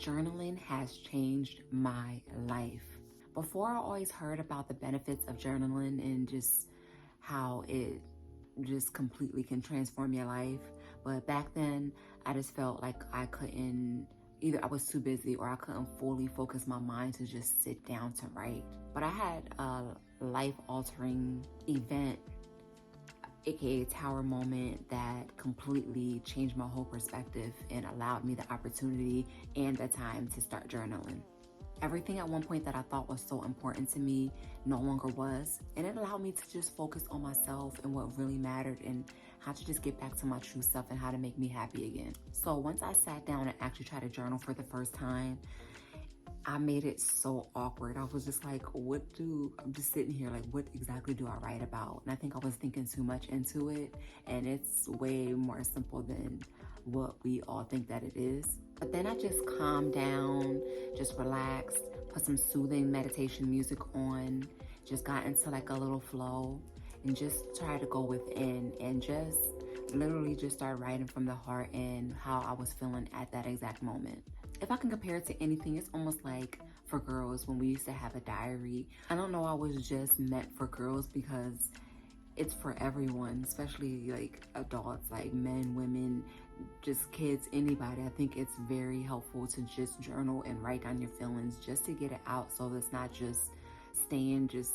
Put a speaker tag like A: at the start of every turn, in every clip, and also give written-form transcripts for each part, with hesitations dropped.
A: Journaling has changed my life. Before, I always heard about the benefits of journaling and just how it just completely can transform your life. But back then, I just felt like I couldn't, either I was too busy or I couldn't fully focus my mind to just sit down to write. But I had a life altering event, aka tower moment, that completely changed my whole perspective and allowed me the opportunity and the time to start journaling. Everything at one point that I thought was so important to me no longer was, and it allowed me to just focus on myself and what really mattered and how to just get back to my true self and how to make me happy again. So once I sat down and actually tried to journal for the first time, I made it so awkward. I was just like, I'm just sitting here like, what exactly do I write about? And I think I was thinking too much into it, and it's way more simple than what we all think that it is. But then I just calmed down, just relaxed, put some soothing meditation music on, just got into like a little flow and just tried to go within and just literally just start writing from the heart and how I was feeling at that exact moment. If I can compare it to anything, it's almost like for girls when we used to have a diary. I don't know, I was just meant for girls because it's for everyone, especially like adults, like men, women, just kids, anybody. I think it's very helpful to just journal and write down your feelings just to get it out so it's not just staying just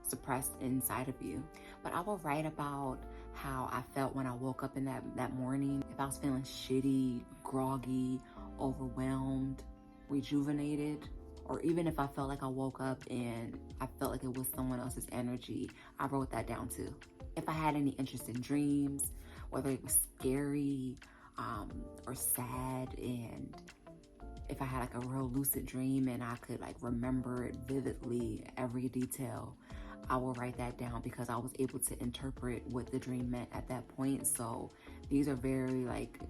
A: suppressed inside of you. But I will write about how I felt when I woke up in that morning. If I was feeling shitty, groggy, overwhelmed, rejuvenated, or even if I felt like I woke up and I felt like it was someone else's energy, I wrote that down too. If I had any interesting dreams, whether it was scary or sad, and if I had like a real lucid dream and I could like remember it vividly, every detail, I will write that down because I was able to interpret what the dream meant at that point. So these are very like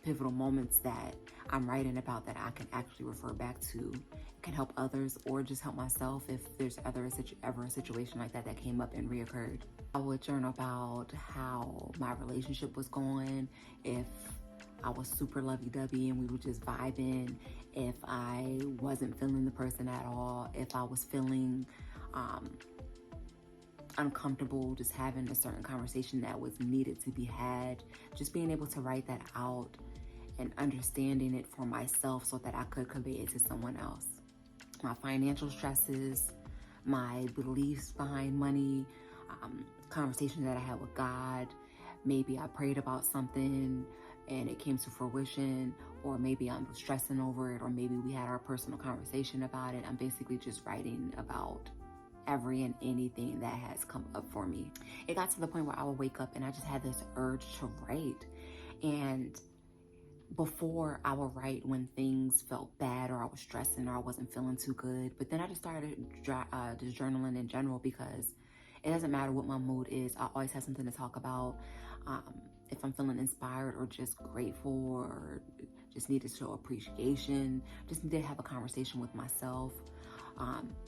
A: pivotal moments that I'm writing about that I can actually refer back to. It can help others or just help myself if there's ever a situation like that came up and reoccurred. I would journal about how my relationship was going, if I was super lovey-dovey and we were just vibing, if I wasn't feeling the person at all, if I was feeling uncomfortable just having a certain conversation that was needed to be had, just being able to write that out and understanding it for myself so that I could convey it to someone else. My financial stresses, my beliefs behind money, conversations that I had with God. Maybe I prayed about something and it came to fruition, or maybe I'm stressing over it, or maybe we had our personal conversation about it. I'm basically just writing about every and anything that has come up for me. It got to the point where I would wake up and I just had this urge to write. And before, I would write when things felt bad or I was stressing or I wasn't feeling too good. But then I just started just journaling in general because it doesn't matter what my mood is. I always have something to talk about. If I'm feeling inspired or just grateful or just need to show appreciation, just need to have a conversation with myself.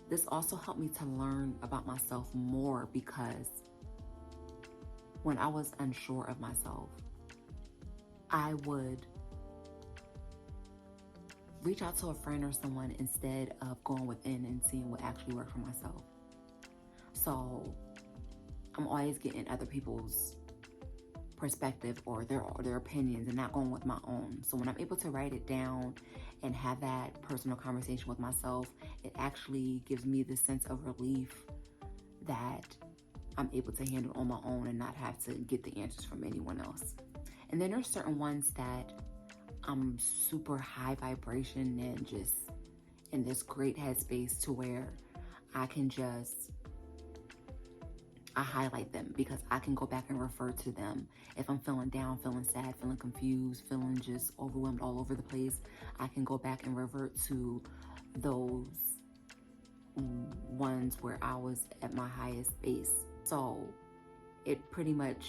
A: This also helped me to learn about myself more because when I was unsure of myself, I would reach out to a friend or someone instead of going within and seeing what actually worked for myself. So I'm always getting other people's perspective or their opinions and not going with my own. So when I'm able to write it down and have that personal conversation with myself, it actually gives me the sense of relief that I'm able to handle on my own and not have to get the answers from anyone else. And then there's certain ones that I'm super high vibration and just in this great headspace to where I can I highlight them because I can go back and refer to them. If I'm feeling down, feeling sad, feeling confused, feeling just overwhelmed all over the place, I can go back and revert to those ones where I was at my highest base. So it pretty much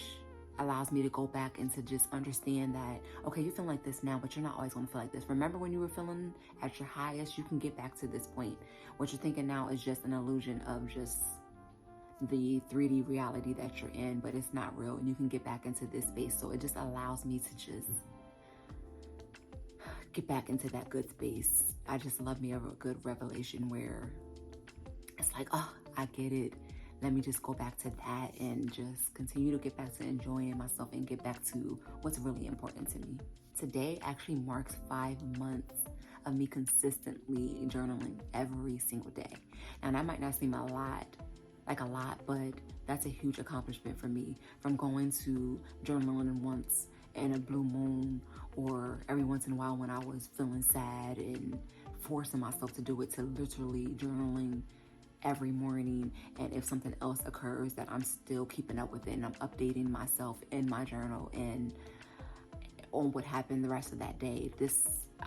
A: allows me to go back and to just understand that, okay, you're feeling like this now, but you're not always going to feel like this. Remember when you were feeling at your highest, you can get back to this point. What you're thinking now is just an illusion of just the 3D reality that you're in, but it's not real, and you can get back into this space. So it just allows me to just get back into that good space. I just love me a good revelation where it's like, oh, I get it. Let me just go back to that and just continue to get back to enjoying myself and get back to what's really important to me. Today actually marks 5 months of me consistently journaling every single day. Now that might not seem a lot, but that's a huge accomplishment for me. From going to journaling once in a blue moon or every once in a while when I was feeling sad and forcing myself to do it, to literally journaling every morning. And if something else occurs, that I'm still keeping up with it and I'm updating myself in my journal and on what happened the rest of that day.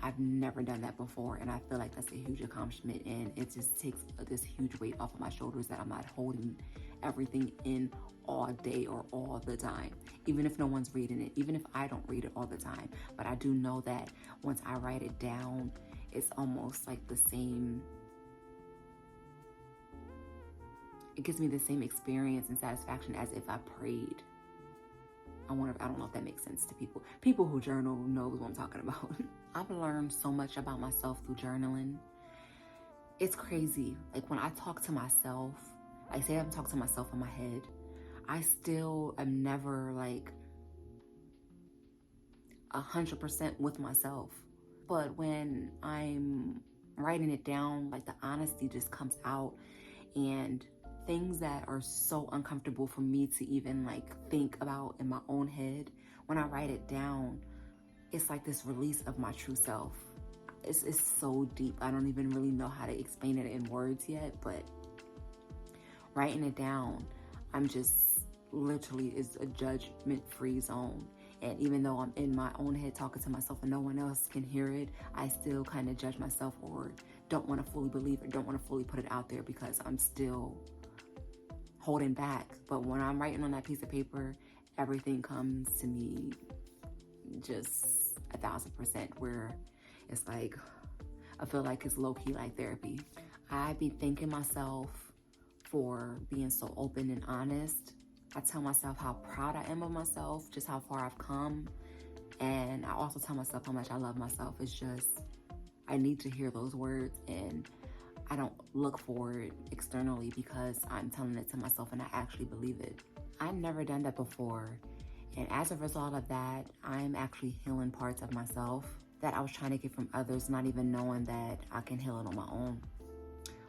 A: I've never done that before, and I feel like that's a huge accomplishment, and it just takes this huge weight off of my shoulders that I'm not holding everything in all day or all the time, even if no one's reading it, even if I don't read it all the time. But I do know that once I write it down, it's almost like the same, it gives me the same experience and satisfaction as if I prayed. I don't know if that makes sense to people. People who journal know what I'm talking about. I've learned so much about myself through journaling. It's crazy. Like when I talk to myself, I say I'm talking to myself in my head, I still am never like 100% with myself. But when I'm writing it down, like the honesty just comes out, and things that are so uncomfortable for me to even like think about in my own head, when I write it down, it's like this release of my true self. It's so deep. I don't even really know how to explain it in words yet, but writing it down, I'm just literally, is a judgment-free zone. And even though I'm in my own head talking to myself and no one else can hear it, I still kind of judge myself or don't want to fully believe it, don't want to fully put it out there because I'm still holding back. But when I'm writing on that piece of paper, everything comes to me just 1,000%, where it's like, I feel like it's low-key like therapy. I be thanking myself for being so open and honest. I tell myself how proud I am of myself, just how far I've come. And I also tell myself how much I love myself. It's just, I need to hear those words, and I don't look for it externally because I'm telling it to myself and I actually believe it. I've never done that before. And as a result of that, I'm actually healing parts of myself that I was trying to get from others, not even knowing that I can heal it on my own.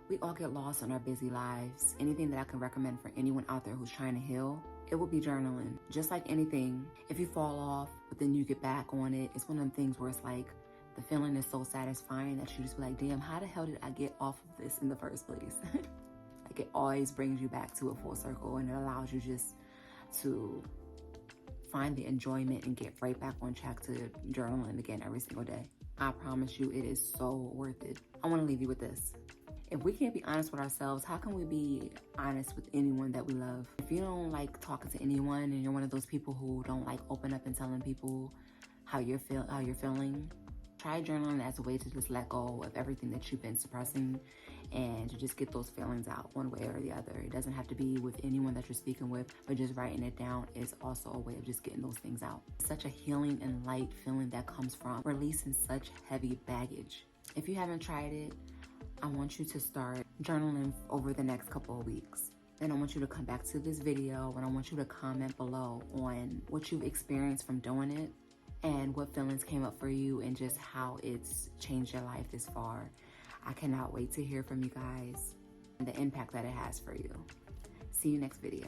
A: We all get lost in our busy lives. Anything that I can recommend for anyone out there who's trying to heal, it would be journaling. Just like anything, if you fall off, but then you get back on it, it's one of them things where it's like, the feeling is so satisfying that you just be like, damn, how the hell did I get off of this in the first place? Like, it always brings you back to a full circle, and it allows you just to find the enjoyment and get right back on track to journaling again every single day. I promise you, it is so worth it. I want to leave you with this. If we can't be honest with ourselves, how can we be honest with anyone that we love? If you don't like talking to anyone and you're one of those people who don't like open up and telling people how you're feeling, try journaling as a way to just let go of everything that you've been suppressing and to just get those feelings out one way or the other. It doesn't have to be with anyone that you're speaking with, but just writing it down is also a way of just getting those things out. Such a healing and light feeling that comes from releasing such heavy baggage. If you haven't tried it, I want you to start journaling over the next couple of weeks. Then I want you to come back to this video and I want you to comment below on what you've experienced from doing it and what feelings came up for you and just how it's changed your life this far. I cannot wait to hear from you guys and the impact that it has for you. See you next video.